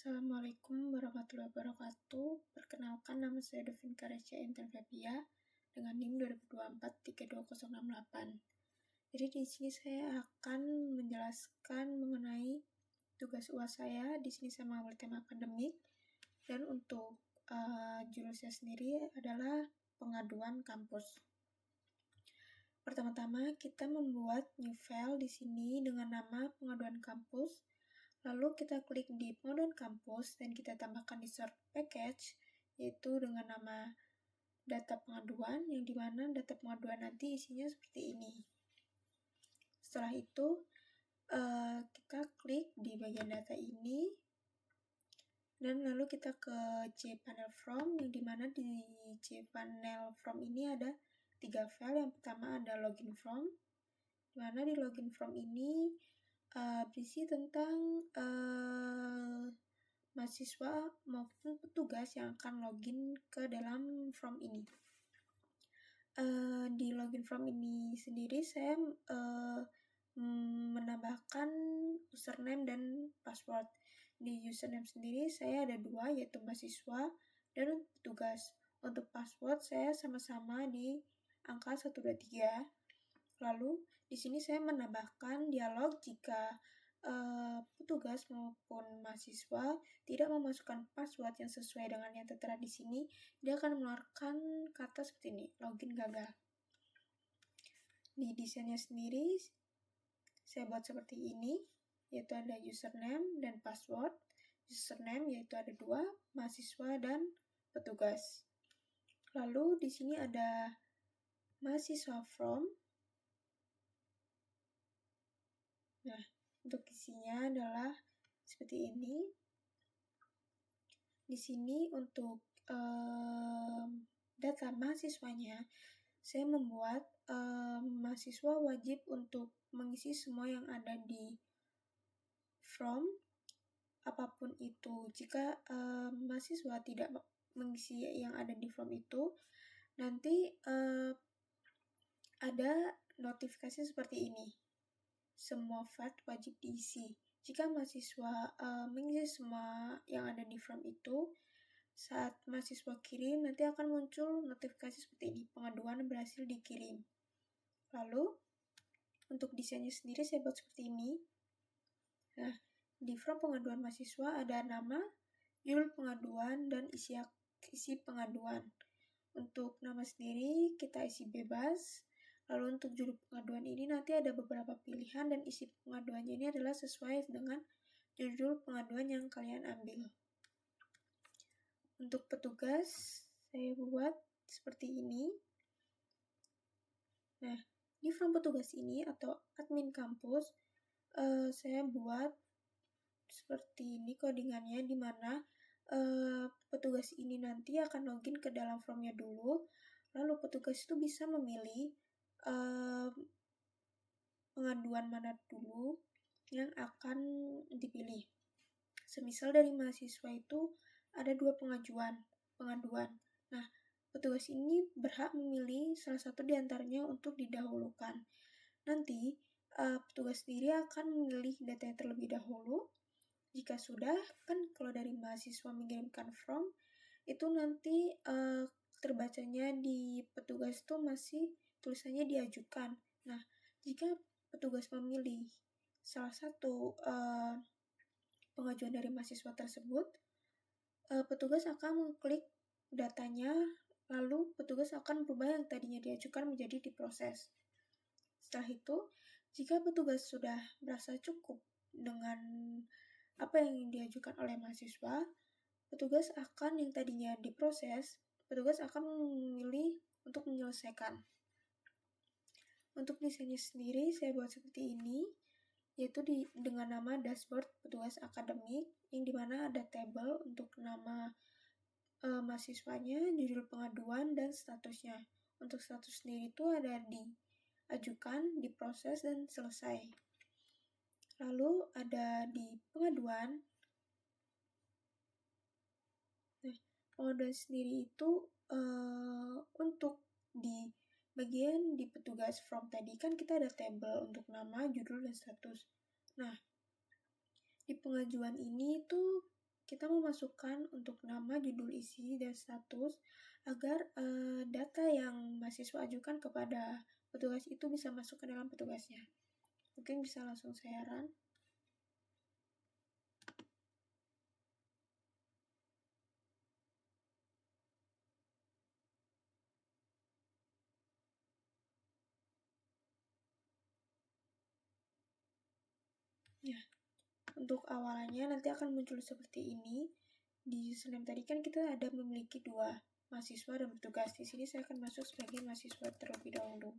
Assalamualaikum warahmatullahi wabarakatuh. Perkenalkan, nama saya Devin Karecia Intan Febia dengan NIM 2024-32068. Jadi di sini saya akan menjelaskan mengenai tugas UAS saya. Di sini saya mengambil tema akademik dan untuk jurusnya sendiri adalah pengaduan kampus. Pertama-tama kita membuat new file di sini dengan nama pengaduan kampus. Lalu kita klik di pengaduan kampus dan kita tambahkan di sort package, yaitu dengan nama data pengaduan, yang dimana data pengaduan nanti isinya seperti ini. Setelah itu, kita klik di bagian data ini, dan lalu kita ke cPanel From, yang dimana di cPanel From ini ada 3 file. Yang pertama ada login from, dimana di login from ini berisi tentang mahasiswa maupun petugas yang akan login ke dalam form ini. Di login form ini sendiri saya menambahkan username dan password. Di username sendiri saya ada 2, yaitu mahasiswa dan petugas. Untuk password saya sama-sama di angka 123. Lalu di sini saya menambahkan dialog jika petugas maupun mahasiswa tidak memasukkan password yang sesuai dengan yang tertera di sini, dia akan mengeluarkan kata seperti ini, login gagal. Di desainnya sendiri saya buat seperti ini, yaitu ada username dan password. Username yaitu ada 2, mahasiswa dan petugas. Lalu di sini ada mahasiswa from. Nah, untuk isinya adalah seperti ini. Di sini untuk data mahasiswanya, saya membuat mahasiswa wajib untuk mengisi semua yang ada di from, apapun itu. Jika mahasiswa tidak mengisi yang ada di from itu, nanti ada notifikasi seperti ini. Semua field wajib diisi. Jika mahasiswa mengisi semua yang ada di form itu, saat mahasiswa kirim nanti akan muncul notifikasi seperti ini, pengaduan berhasil dikirim. Lalu untuk desainnya sendiri saya buat seperti ini. Nah, di form pengaduan mahasiswa ada nama, judul pengaduan, dan isi pengaduan. Untuk nama sendiri kita isi bebas. Lalu untuk judul pengaduan ini nanti ada beberapa pilihan dan isi pengaduannya ini adalah sesuai dengan judul pengaduan yang kalian ambil. Untuk petugas saya buat seperti ini. Nah, di form petugas ini atau admin kampus saya buat seperti ini codingannya, di mana petugas ini nanti akan login ke dalam formnya dulu. Lalu petugas itu bisa memilih pengaduan mana dulu yang akan dipilih. Semisal dari mahasiswa itu ada 2 pengaduan. Nah, petugas ini berhak memilih salah satu di antaranya untuk didahulukan. Nanti petugas sendiri akan memilih datanya terlebih dahulu. Jika sudah, kan kalau dari mahasiswa mengirimkan form, itu nanti terbacanya di petugas itu masih tulisannya diajukan. Nah, jika petugas memilih salah satu pengajuan dari mahasiswa tersebut, petugas akan mengklik datanya, lalu petugas akan berubah yang tadinya diajukan menjadi diproses. Setelah itu, jika petugas sudah merasa cukup dengan apa yang diajukan oleh mahasiswa, petugas akan yang tadinya diproses, petugas akan memilih untuk menyelesaikan. Untuk desainnya sendiri saya buat seperti ini, yaitu dengan nama dashboard petugas akademik, yang dimana ada tabel untuk nama mahasiswanya, judul pengaduan, dan statusnya. Untuk status sendiri itu ada diajukan, diproses, dan selesai. Lalu ada di pengaduan. Nah, pengaduan sendiri itu untuk di bagian di petugas from tadi kan kita ada tabel untuk nama, judul, dan status. Nah, di pengajuan ini tuh kita memasukkan untuk nama, judul, isi, dan status agar data yang mahasiswa ajukan kepada petugas itu bisa masuk ke dalam petugasnya. Mungkin bisa langsung saya run. Ya, untuk awalannya nanti akan muncul seperti ini. Di username tadi kan kita ada memiliki 2, mahasiswa dan petugas. Di sini saya akan masuk sebagai mahasiswa terlebih dahulu.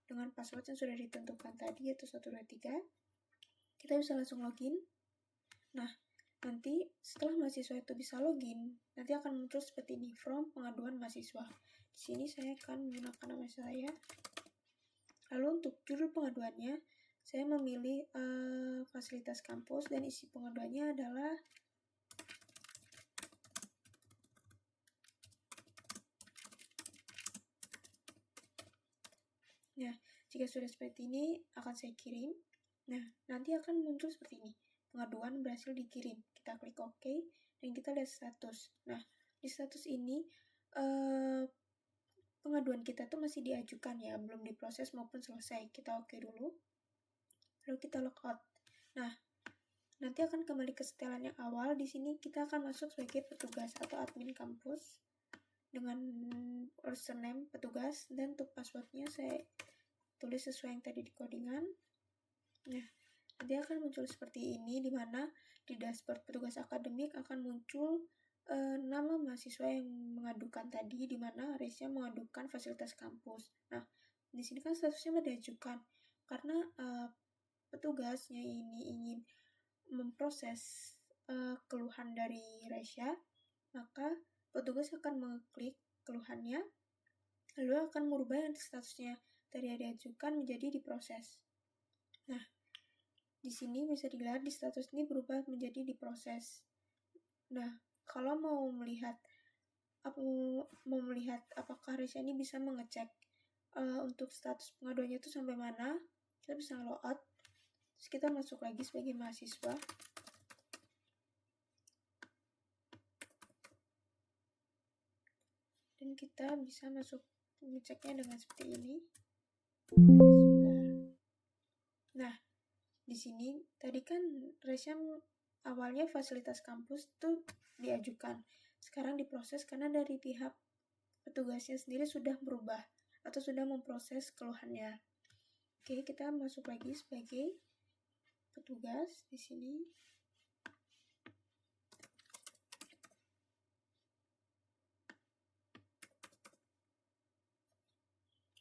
Dengan password yang sudah ditentukan tadi, yaitu 123, kita bisa langsung login. Nah, nanti setelah mahasiswa itu bisa login, nanti akan muncul seperti ini, from pengaduan mahasiswa. Di sini saya akan menggunakan nama saya. Lalu untuk judul pengaduannya, saya memilih fasilitas kampus dan isi pengaduannya adalah Nah, jika sudah seperti ini, akan saya kirim. Nah, nanti akan muncul seperti ini. Pengaduan berhasil dikirim. Kita klik OK, dan kita lihat status. Nah, di status ini, pengaduan kita tuh masih diajukan ya, belum diproses maupun selesai. Kita OK dulu. Lalu kita logout. Nah, nanti akan kembali ke setelan yang awal. Di sini kita akan masuk sebagai petugas atau admin kampus dengan username petugas, dan untuk passwordnya saya tulis sesuai yang tadi di codingan. Nah, nanti akan muncul seperti ini, di mana di dashboard petugas akademik akan muncul nama mahasiswa yang mengadukan tadi, di mana Resya mengadukan fasilitas kampus. Nah, di sini kan statusnya diajukan karena petugasnya ini ingin memproses keluhan dari Resya, maka petugas akan mengklik keluhannya, lalu akan merubah yang statusnya tadi diajukan menjadi diproses. Nah, di sini bisa dilihat di status ini berubah menjadi diproses. Nah, kalau mau melihat apakah Resya ini bisa mengecek untuk status pengaduannya itu sampai mana, kita bisa logout. Terus kita masuk lagi sebagai mahasiswa. Dan kita bisa masuk mengeceknya dengan seperti ini. Nah, di sini tadi kan Resya awalnya fasilitas kampus tuh diajukan. Sekarang diproses karena dari pihak petugasnya sendiri sudah berubah atau sudah memproses keluhannya. Oke, kita masuk lagi sebagai petugas di sini.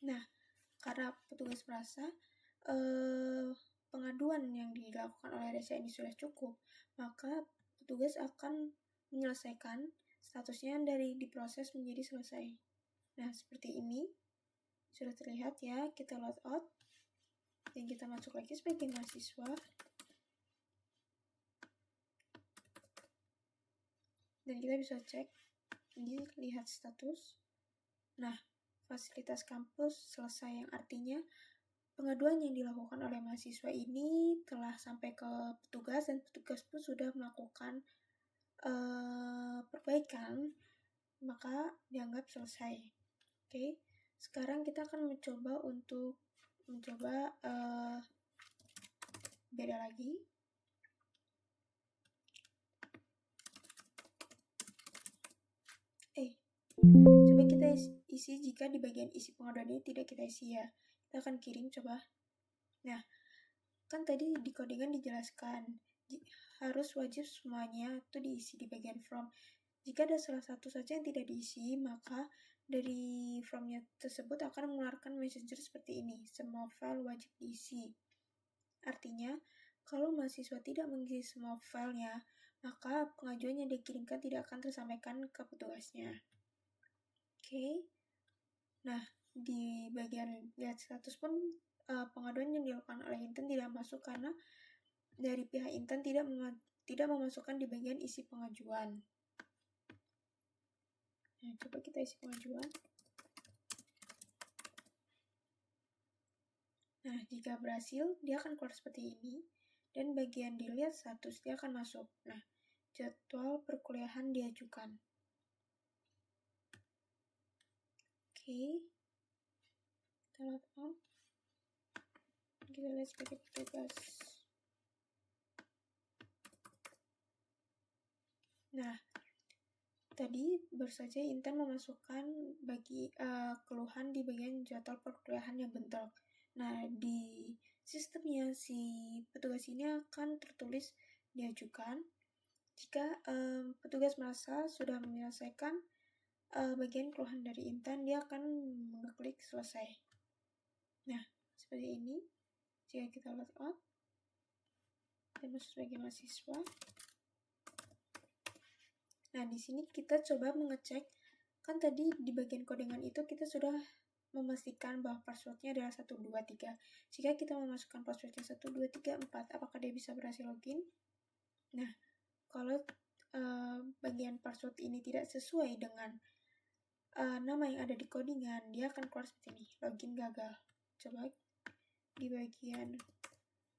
Nah, karena petugas merasa pengaduan yang dilakukan oleh Resya ini sudah cukup, maka petugas akan menyelesaikan statusnya dari diproses menjadi selesai. Nah, seperti ini sudah terlihat ya. Kita logout dan kita masuk lagi sebagai mahasiswa. Dan kita bisa cek, ini lihat status. Nah, fasilitas kampus selesai, yang artinya pengaduan yang dilakukan oleh mahasiswa ini telah sampai ke petugas dan petugas pun sudah melakukan perbaikan, maka dianggap selesai. Oke, sekarang kita akan mencoba beda lagi. Coba kita isi jika di bagian isi pengaduan ini tidak kita isi ya. Kita akan kirim coba. Nah, kan tadi di codingan dijelaskan harus wajib semuanya itu diisi di bagian from. Jika ada salah satu saja yang tidak diisi, maka dari formnya tersebut akan mengeluarkan messenger seperti ini, semua file wajib diisi. Artinya, kalau mahasiswa tidak mengisi semua filenya, maka pengajuan yang dikirimkan tidak akan tersampaikan ke petugasnya. Oke. Nah, di bagian lihat status pun pengaduan yang dilakukan oleh Inten tidak masuk karena dari pihak Inten tidak memasukkan di bagian isi pengajuan. Nah, coba kita isi pengajuan. Nah, jika berhasil, dia akan keluar seperti ini. Dan bagian dilihat status, dia akan masuk. Nah, jadwal perkuliahan diajukan. Oke, kita log out. Kita lihat sebagai petugas. Nah, tadi baru saja Intan memasukkan keluhan di bagian jadwal perkuliahan yang bentrok. Nah, di sistemnya si petugas ini akan tertulis diajukan jika petugas merasa sudah menyelesaikan bagian keluhan dari Intan, dia akan mengeklik selesai. Nah, seperti ini. Jika kita log out dan masuk sebagai mahasiswa. Nah, di sini kita coba mengecek, kan tadi di bagian codingan itu kita sudah memastikan bahwa passwordnya adalah 123. Jika kita memasukkan passwordnya 1234, apakah dia bisa berhasil login? Nah, kalau bagian password ini tidak sesuai dengan nama yang ada di codingan, dia akan keluar seperti ini, login gagal. Coba di bagian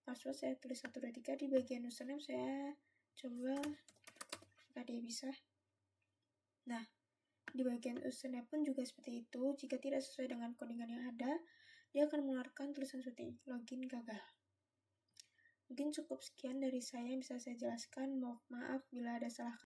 password saya tulis 123, di bagian username saya coba apakah dia bisa. Nah, di bagian username pun juga seperti itu. Jika tidak sesuai dengan codingan yang ada, dia akan mengeluarkan tulisan seperti ini, login gagal. Mungkin cukup sekian dari saya yang bisa saya jelaskan. Maaf bila ada salah